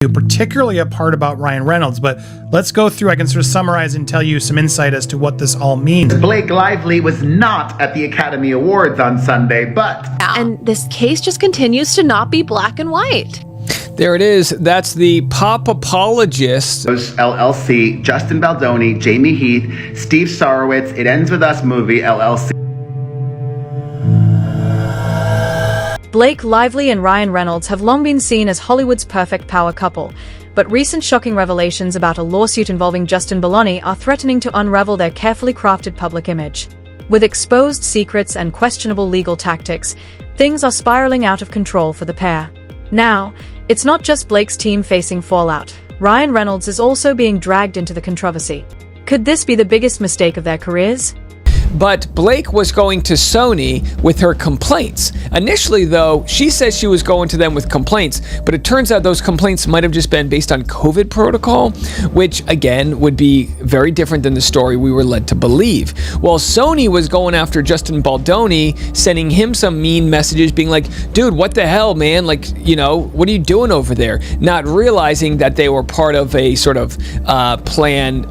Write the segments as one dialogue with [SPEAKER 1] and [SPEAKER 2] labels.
[SPEAKER 1] particularly a part about Ryan Reynolds, but let's go through. I can sort of summarize and tell you some insight as to what this all means.
[SPEAKER 2] Blake Lively was not at the Academy Awards on Sunday, but...
[SPEAKER 3] And this case just continues to not be black and white.
[SPEAKER 4] There it is. That's the pop apologist.
[SPEAKER 2] LLC, Justin Baldoni, Jamie Heath, Steve Sarowitz, It Ends With Us movie, LLC.
[SPEAKER 5] Blake Lively and Ryan Reynolds have long been seen as Hollywood's perfect power couple, but recent shocking revelations about a lawsuit involving Justin Baldoni are threatening to unravel their carefully crafted public image. With exposed secrets and questionable legal tactics, things are spiraling out of control for the pair. Now, it's not just Blake's team facing fallout. Ryan Reynolds is also being dragged into the controversy. Could this be the biggest mistake of their careers?
[SPEAKER 4] But Blake was going to Sony with her complaints. Initially, though, she says she was going to them with complaints, but it turns out those complaints might have just been based on COVID protocol, which, again, would be very different than the story we were led to believe. While Sony was going after Justin Baldoni, sending him some mean messages, being like, dude, what the hell, man? Like, you know, what are you doing over there? Not realizing that they were part of a sort of plan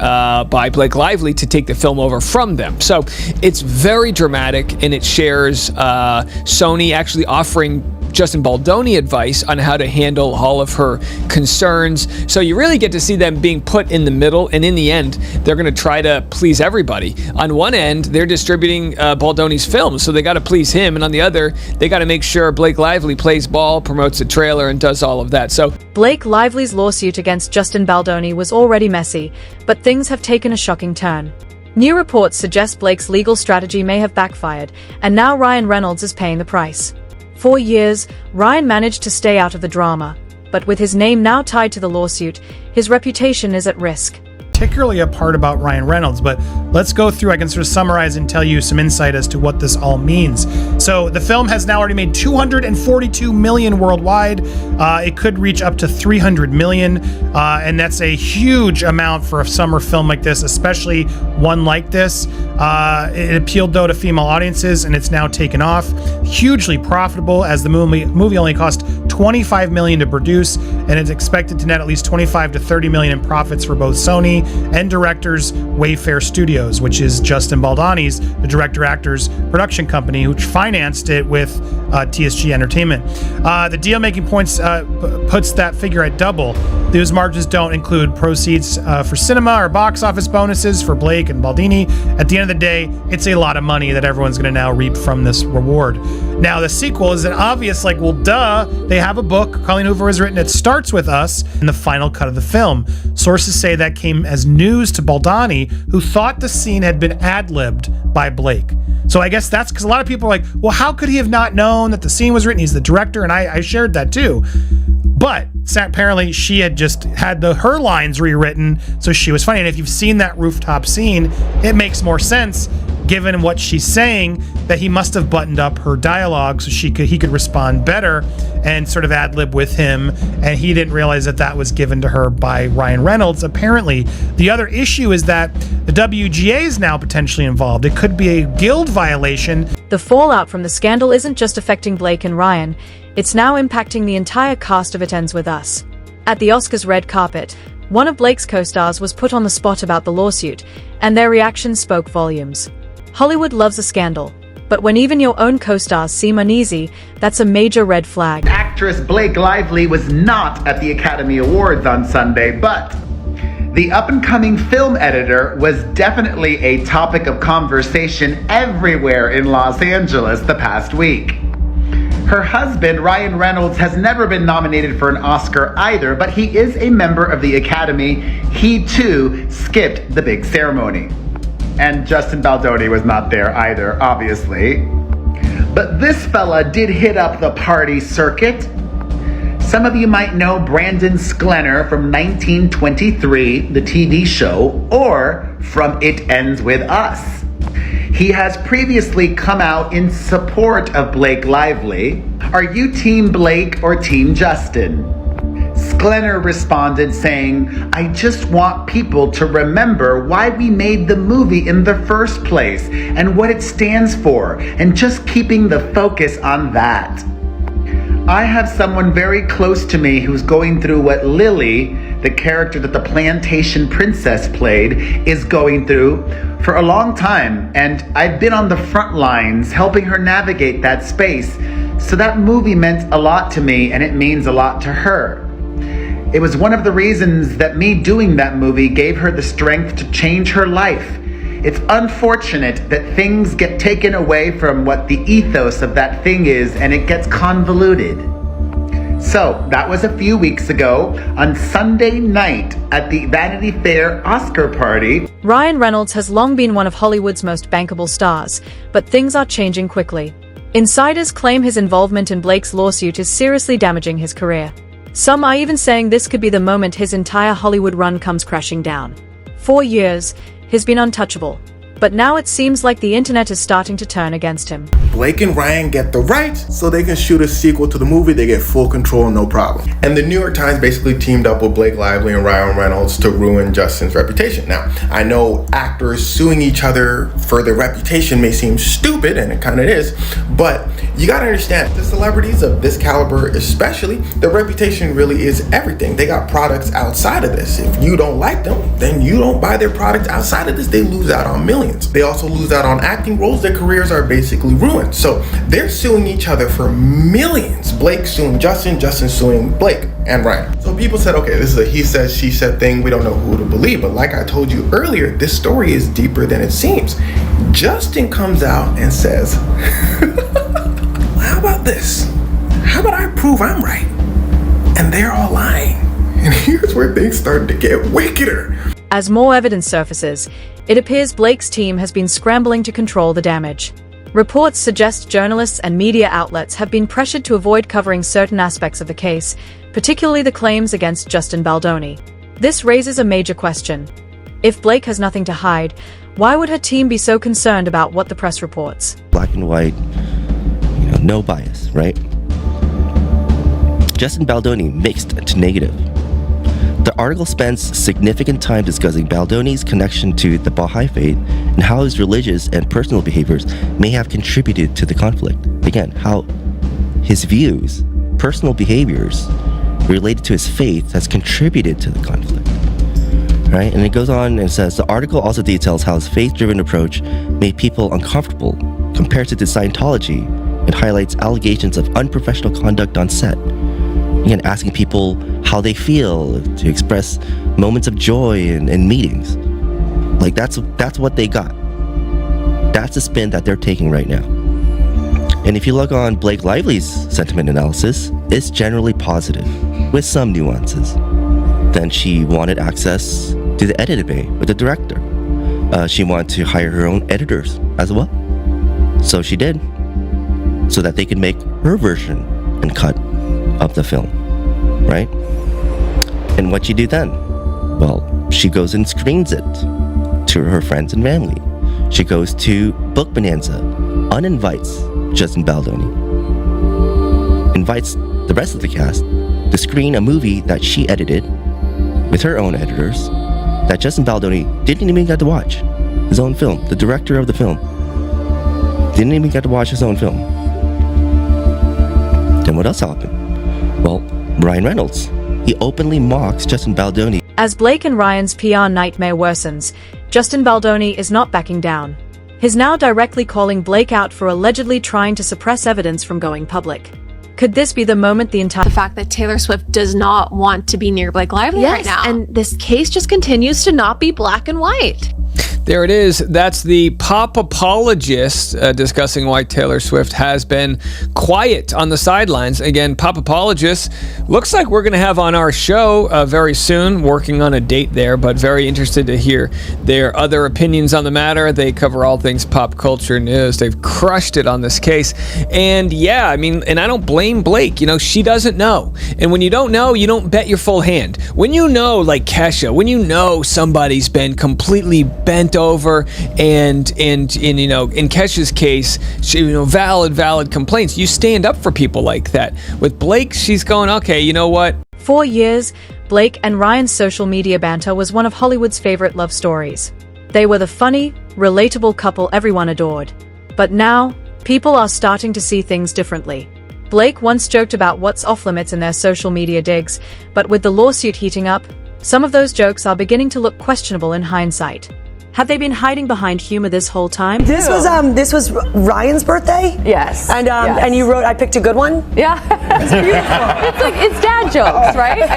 [SPEAKER 4] by Blake Lively to take the film over from them. So it's very dramatic, and it shares Sony actually offering Justin Baldoni advice on how to handle all of her concerns. So you really get to see them being put in the middle, and in the end, they're going to try to please everybody. On one end, they're distributing Baldoni's films, so they got to please him, and on the other, they got to make sure Blake Lively plays ball, promotes a trailer, and does all of that. So
[SPEAKER 5] Blake Lively's lawsuit against Justin Baldoni was already messy, but things have taken a shocking turn. New reports suggest Blake's legal strategy may have backfired, and now Ryan Reynolds is paying the price. For years, Ryan managed to stay out of the drama, but with his name now tied to the lawsuit, his reputation is at risk.
[SPEAKER 1] Particularly a part about Ryan Reynolds, but let's go through. I can sort of summarize and tell you some insight as to what this all means. So the film has now already made 242 million worldwide. It could reach up to 300 million, and that's a huge amount for a summer film like this, especially one like this. It appealed though to female audiences, and it's now taken off. Hugely profitable, as the movie only cost 25 million to produce, and it's expected to net at least 25 to 30 million in profits for both Sony and directors Wayfair Studios, which is Justin Baldoni's, the director-actors production company, which financed it with TSG Entertainment. The deal-making points puts that figure at double. Those margins don't include proceeds for cinema or box office bonuses for Blake and Baldini. At the end of the day, it's a lot of money that everyone's going to now reap from this reward. Now, the sequel is an obvious, like, well, duh, they have a book Colleen Hoover has written. It starts with us in the final cut of the film. Sources say that came as news to Baldoni, who thought the scene had been ad-libbed by Blake. So I guess that's because a lot of people are like, well, how could he have not known that the scene was written? He's the director, and I shared that too. But apparently she had just had her lines rewritten, so she was funny. And if you've seen that rooftop scene, it makes more sense given what she's saying, that he must have buttoned up her dialogue so he could respond better and sort of ad-lib with him, and he didn't realize that was given to her by Ryan Reynolds, apparently. The other issue is that the WGA is now potentially involved. It could be a guild violation.
[SPEAKER 5] The fallout from the scandal isn't just affecting Blake and Ryan, it's now impacting the entire cast of It Ends With Us. At the Oscars red carpet, one of Blake's co-stars was put on the spot about the lawsuit, and their reaction spoke volumes. Hollywood loves a scandal, but when even your own co-stars seem uneasy, that's a major red flag.
[SPEAKER 2] Actress Blake Lively was not at the Academy Awards on Sunday, but the up-and-coming film editor was definitely a topic of conversation everywhere in Los Angeles the past week. Her husband, Ryan Reynolds, has never been nominated for an Oscar either, but he is a member of the Academy. He, too, skipped the big ceremony. And Justin Baldoni was not there either, obviously. But this fella did hit up the party circuit. Some of you might know Brandon Sklenner from 1923, the TV show, or from It Ends With Us. He has previously come out in support of Blake Lively. Are you Team Blake or Team Justin? Sklenner responded saying, I just want people to remember why we made the movie in the first place and what it stands for, and just keeping the focus on that. I have someone very close to me who's going through what Lily, the character that the plantation princess played, is going through for a long time. And I've been on the front lines helping her navigate that space. So that movie meant a lot to me, and it means a lot to her. It was one of the reasons that me doing that movie gave her the strength to change her life. It's unfortunate that things get taken away from what the ethos of that thing is, and it gets convoluted. So, that was a few weeks ago, on Sunday night at the Vanity Fair Oscar party.
[SPEAKER 5] Ryan Reynolds has long been one of Hollywood's most bankable stars, but things are changing quickly. Insiders claim his involvement in Blake's lawsuit is seriously damaging his career. Some are even saying this could be the moment his entire Hollywood run comes crashing down. 4 years, he's been untouchable. But now it seems like the internet is starting to turn against him.
[SPEAKER 6] Blake and Ryan get the rights so they can shoot a sequel to the movie. They get full control, no problem. And the New York Times basically teamed up with Blake Lively and Ryan Reynolds to ruin Justin's reputation. Now, I know actors suing each other for their reputation may seem stupid, and it kind of is, but you gotta understand, the celebrities of this caliber especially, their reputation really is everything. They got products outside of this. If you don't like them, then you don't buy their products outside of this. They lose out on millions. They also lose out on acting roles. Their careers are basically ruined. So they're suing each other for millions. Blake suing Justin, Justin suing Blake and Ryan. So people said, okay, this is a he said, she said thing. We don't know who to believe. But like I told you earlier, this story is deeper than it seems. Justin comes out and says, how about this? How about I prove I'm right? And they're all lying. And here's where things start to get wickeder.
[SPEAKER 5] As more evidence surfaces, it appears Blake's team has been scrambling to control the damage. Reports suggest journalists and media outlets have been pressured to avoid covering certain aspects of the case, particularly the claims against Justin Baldoni. This raises a major question. If Blake has nothing to hide, why would her team be so concerned about what the press reports?
[SPEAKER 7] Black and white, no bias, right? Justin Baldoni mixed to negative. The article spends significant time discussing Baldoni's connection to the Baha'i faith and how his religious and personal behaviors may have contributed to the conflict. Again, how his views, personal behaviors related to his faith has contributed to the conflict. Right? And it goes on and says, the article also details how his faith-driven approach made people uncomfortable compared to the Scientology and highlights allegations of unprofessional conduct on set. Again, asking people how they feel, to express moments of joy in meetings. Like that's what they got. That's the spin that they're taking right now. And if you look on Blake Lively's sentiment analysis, it's generally positive, with some nuances. Then she wanted access to the edit bay with the director. She wanted to hire her own editors as well. So she did, so that they could make her version and cut of the film, right? And what she do then? Well, she goes and screens it to her friends and family. She goes to Book Bonanza, uninvites Justin Baldoni, invites the rest of the cast to screen a movie that she edited with her own editors that Justin Baldoni didn't even get to watch. His own film, the director of the film, didn't even get to watch his own film. Then what else happened? Well, Ryan Reynolds. He openly mocks Justin Baldoni. As
[SPEAKER 5] Blake and Ryan's PR nightmare worsens, Justin Baldoni is not backing down. He's now directly calling Blake out for allegedly trying to suppress evidence from going public. Could this be the moment the
[SPEAKER 3] fact that Taylor Swift does not want to be near Blake Lively right now. And this case just continues to not be black and white.
[SPEAKER 4] There it is. That's the pop apologist discussing why Taylor Swift has been quiet on the sidelines. Again, pop apologist looks like we're going to have on our show very soon, working on a date there, but very interested to hear their other opinions on the matter. They cover all things pop culture news. They've crushed it on this case. And yeah, I mean, and I don't blame Blake. She doesn't know. And when you don't know, you don't bet your full hand. When you know, like Kesha, when you know somebody's been completely bent over and in Kesha's case, valid complaints, you stand up for people like that. With Blake, she's going, okay, you know what?
[SPEAKER 5] 4 years, Blake and Ryan's social media banter was one of Hollywood's favorite love stories. They were the funny, relatable couple everyone adored. But now, people are starting to see things differently. Blake once joked about what's off limits in their social media digs, but with the lawsuit heating up, some of those jokes are beginning to look questionable in hindsight. Have they been hiding behind humor this whole time?
[SPEAKER 8] This was Ryan's birthday?
[SPEAKER 9] Yes.
[SPEAKER 8] And
[SPEAKER 9] yes.
[SPEAKER 8] and you wrote I picked a good one?
[SPEAKER 9] Yeah. It's beautiful. It's dad jokes, right?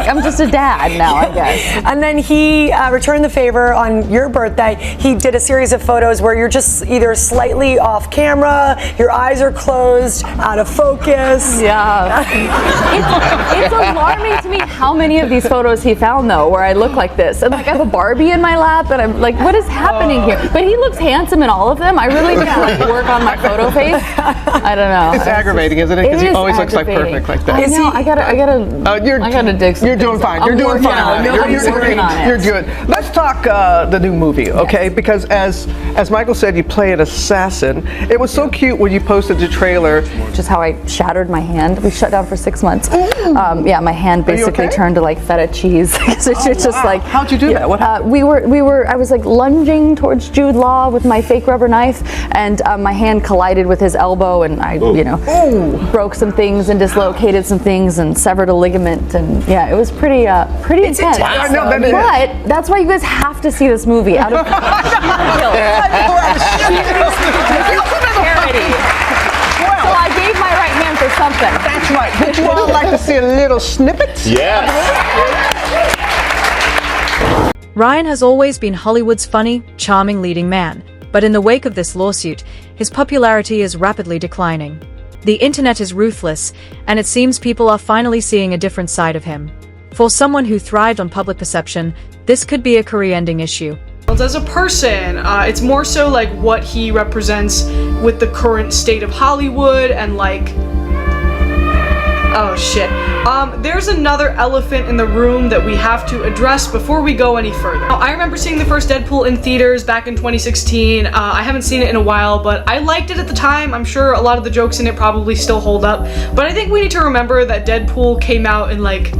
[SPEAKER 9] I'm just a dad now, I guess.
[SPEAKER 8] And then he returned the favor on your birthday. He did a series of photos where you're just either slightly off camera, your eyes are closed, out of focus.
[SPEAKER 9] Yeah. It's alarming to me how many of these photos he found though, where I look like this. And like I have a Barbie in my lap and I'm like, what is happening here? But he looks handsome in all of them. I really need to like work on my photo face. I don't know.
[SPEAKER 10] It's aggravating, isn't it? Because he always looks like perfect like that.
[SPEAKER 9] I know. I gotta dig some.
[SPEAKER 10] You're doing fine. You're doing fine. You're good. Let's talk the new movie, okay?
[SPEAKER 9] Yes.
[SPEAKER 10] Because as Michael said, you play an assassin. It was so cute when you posted the trailer.
[SPEAKER 9] Just how I shattered my hand. We shut down for 6 months. Yeah, my hand basically turned to like feta cheese. It's just like.
[SPEAKER 10] How'd you do that? What happened?
[SPEAKER 9] I was like lunging towards Jude Law with my fake rubber knife, and my hand collided with his elbow, and I, broke some things and dislocated some things and severed a ligament, and yeah, it was pretty intense.
[SPEAKER 10] I know,
[SPEAKER 9] but that's why you guys have to see this movie. Out of charity. So I gave my right hand for something.
[SPEAKER 10] That's right. Would you all like to see a little snippet?
[SPEAKER 11] Yes.
[SPEAKER 5] Ryan has always been Hollywood's funny, charming leading man, but in the wake of this lawsuit, his popularity is rapidly declining. The internet is ruthless, and it seems people are finally seeing a different side of him. For someone who thrived on public perception, this could be a career-ending issue.
[SPEAKER 12] As a person, it's more so like what he represents with the current state of Hollywood and like, oh shit. There's another elephant in the room that we have to address before we go any further. Now, I remember seeing the first Deadpool in theaters back in 2016. I haven't seen it in a while, but I liked it at the time. I'm sure a lot of the jokes in it probably still hold up, but I think we need to remember that Deadpool came out in like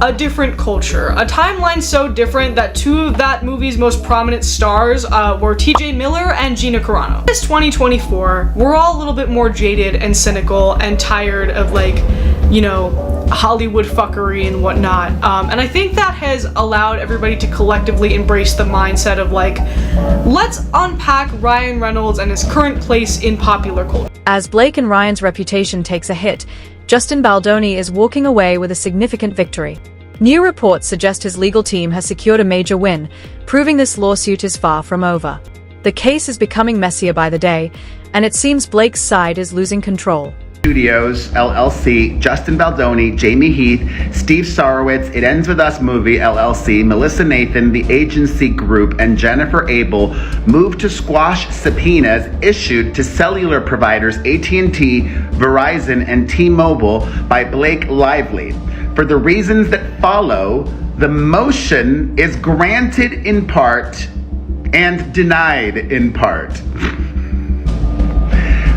[SPEAKER 12] a different culture, a timeline so different that two of that movie's most prominent stars were TJ Miller and Gina Carano. It's 2024, we're all a little bit more jaded and cynical and tired of like, Hollywood fuckery and whatnot. And I think that has allowed everybody to collectively embrace the mindset of like, let's unpack Ryan Reynolds and his current place in popular culture.
[SPEAKER 5] As Blake and Ryan's reputation takes a hit, Justin Baldoni is walking away with a significant victory. New reports suggest his legal team has secured a major win, proving this lawsuit is far from over. The case is becoming messier by the day, and it seems Blake's side is losing control.
[SPEAKER 2] Studios, LLC, Justin Baldoni, Jamie Heath, Steve Sarowitz, It Ends With Us Movie, LLC, Melissa Nathan, The Agency Group, and Jennifer Abel moved to squash subpoenas issued to cellular providers AT&T, Verizon, and T-Mobile by Blake Lively. For the reasons that follow, the motion is granted in part and denied in part.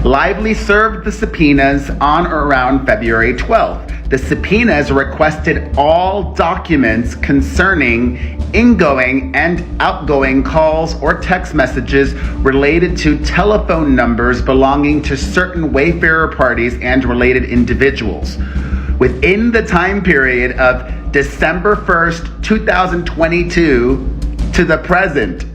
[SPEAKER 2] Lively served the subpoenas on or around February 12th. The subpoenas requested all documents concerning ingoing and outgoing calls or text messages related to telephone numbers belonging to certain Wayfarer parties and related individuals. Within the time period of December 1st, 2022 to the present,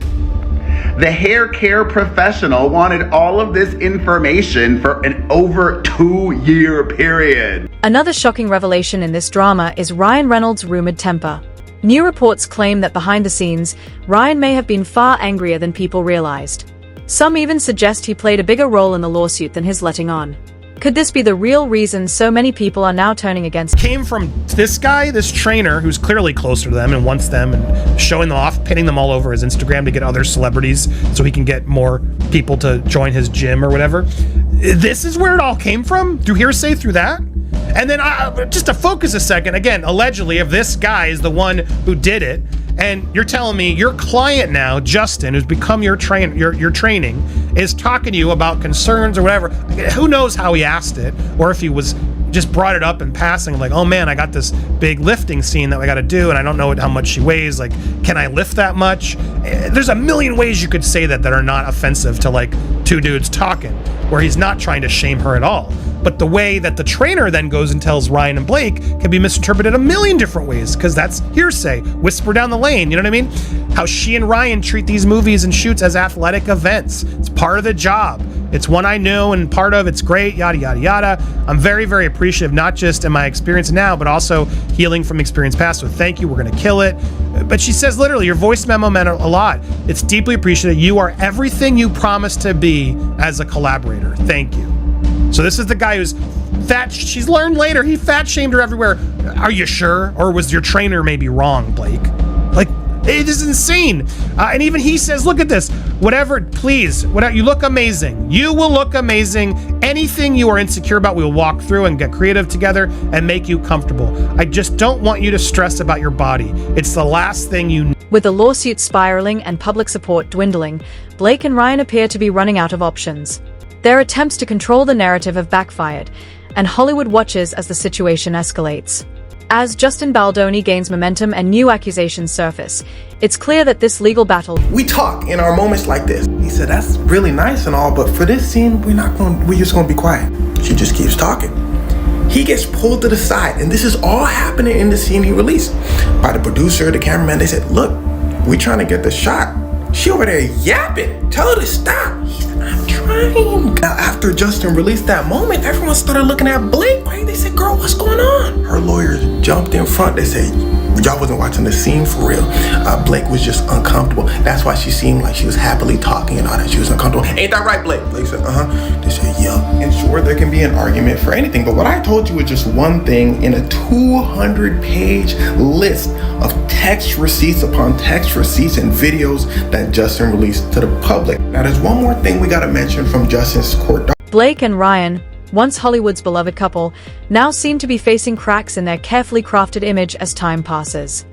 [SPEAKER 2] the hair care professional wanted all of this information for an over 2-year period.
[SPEAKER 5] Another shocking revelation in this drama is Ryan Reynolds' rumored temper. New reports claim that behind the scenes, Ryan may have been far angrier than people realized. Some even suggest he played a bigger role in the lawsuit than his letting on. Could this be the real reason so many people are now turning against him?
[SPEAKER 1] Came from this guy, this trainer, who's clearly closer to them and wants them and showing them off, pinning them all over his Instagram to get other celebrities so he can get more people to join his gym or whatever. This is where it all came from? Through hearsay, through that? And then just to focus a second, again, allegedly, if this guy is the one who did it, and you're telling me your client now, Justin, who's become your training, is talking to you about concerns or whatever. Who knows how he asked it, or if he was just brought it up in passing, like, oh man, I got this big lifting scene that I got to do, and I don't know how much she weighs. Like, can I lift that much? There's a million ways you could say that are not offensive to like two dudes talking. where he's not trying to shame her at all. But the way that the trainer then goes and tells Ryan and Blake can be misinterpreted a million different ways, because that's hearsay, whisper down the lane, you know what I mean? How she and Ryan treat these movies and shoots as athletic events. It's part of the job. It's one I knew and part of, it's great, yada, yada, yada. I'm very, very appreciative, not just in my experience now, but also healing from experience past. So thank you, we're gonna kill it. But she says literally, your voice memo meant a lot. It's deeply appreciated. You are everything you promised to be as a collaborator. Thank you. So this is the guy who's fat. She's learned later, he fat shamed her everywhere. Are you sure? Or was your trainer maybe wrong, Blake? Like, it is insane. And even he says, look at this, whatever, please, whatever, you look amazing. You will look amazing. Anything you are insecure about, we'll walk through and get creative together and make you comfortable. I just don't want you to stress about your body. It's the last thing you need.
[SPEAKER 5] With the lawsuit spiraling and public support dwindling, Blake and Ryan appear to be running out of options. Their attempts to control the narrative have backfired, and Hollywood watches as the situation escalates. As Justin Baldoni gains momentum and new accusations surface, it's clear that this legal battle...
[SPEAKER 6] We talk in our moments like this. He said, that's really nice and all, but for this scene, we're just gonna be quiet. She just keeps talking. He gets pulled to the side, and this is all happening in the scene he released. By the producer, the cameraman, they said, look, we're trying to get the shot. She over there yapping. Tell her to stop. He said, I'm trying. Now, after Justin released that moment, everyone started looking at Blake, right? They said, girl, what's going on? Her lawyers jumped in front. They said, y'all wasn't watching the scene for real. Blake was just uncomfortable. That's why she seemed like she was happily talking and all that. She was uncomfortable. Ain't that right, Blake? Blake said, They said, yeah. And sure, there can be an argument for anything, but what I told you was just one thing in a 200-page list of text receipts upon text receipts and videos that Justin released to the public. Now, there's one more thing we gotta mention from Justin's court document.
[SPEAKER 5] Blake and Ryan, once Hollywood's beloved couple, now seem to be facing cracks in their carefully crafted image as time passes.